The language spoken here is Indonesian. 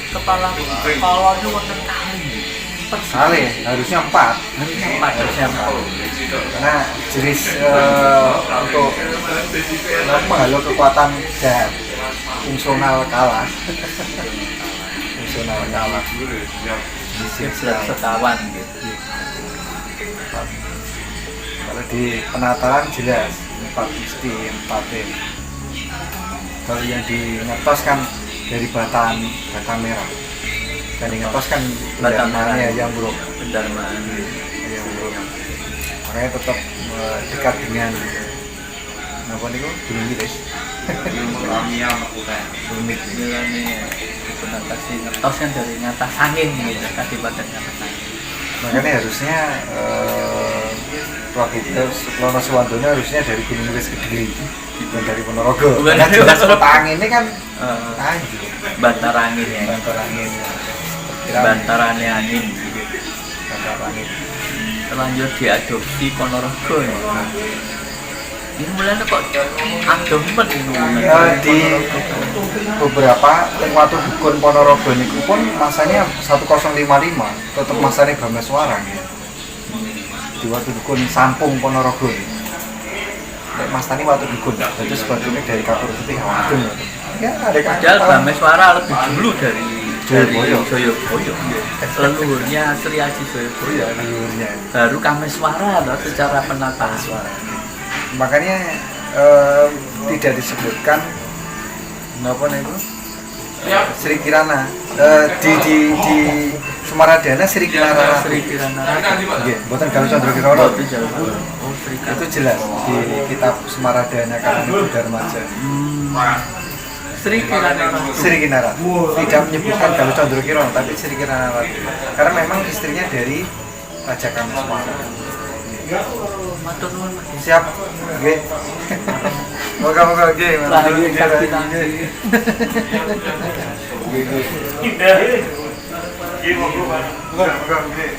Kepala kolonnya wonten kali. Kali, harusnya 4. Harusnya 4. Karena jenis untuk menghalau kekuatan jahat fungsional kalah. Fungsional kalah. Siap sekawan gitu. Kalau di penataran jelas mesti 4 ya. Kalau yang di ngetos kan dari bata merah. Dan di ngetos kan Bata merah yang buruk. Pendarmaan. Yang buruk. Makanya tetap dekat dengan apa nih kok? Gunung Wilis. Rumit bilangnya konotasi ngetos kan dari ngatas angin gitu, kadipaten ngatas angin. Makanya harusnya Lono Suwandono harusnya dari Gunung Wilis ke Kediri, bukan dari Ponorogo. Bukan. Karena jelas kota angin ini kan Bantar angin ya. bantar angin. Bantarannya angin. Bantar angin. Terlanjur diadopsi Ponorogo ya. Ini mulanya kok ademen Di beberapa waktu dukun Ponorogo niku pun masanya 1055 tetap masanya Brameswara ya. Di waktu dukun Sampung Ponorogo. Mas Tani waktu dukun, itu sebetulnya dari Kapur Putih Hawadun. Ya ada kan. Padahal Brameswara lebih dulu dari Joyoboyo. Leluhurnya Sri Aji Joyoboyo. Leluhurnya. Baru Kameswara loh secara penataan suara. Makanya tidak disebutkan apa itu Sri Kirana di Sumaradana Sri Kirana. Sri Kirana. Nggih, mboten Galuh Candra Kirana. Oh, Sri Kirana. Itu jelas di kitab Sumaradana karangan Budarmaja. Sri Kirana. Sri Kirana. Tidak menyebutkan Galuh Candra Kirana, tapi Sri Kirana. Karena memang istrinya dari Raja Kameswara. Matur nuwun. Siap. Nggih. Moga-moga nggih. Rahayu sakti nanti. Nggih. Nggih, moga-moga. Moga-moga nggih.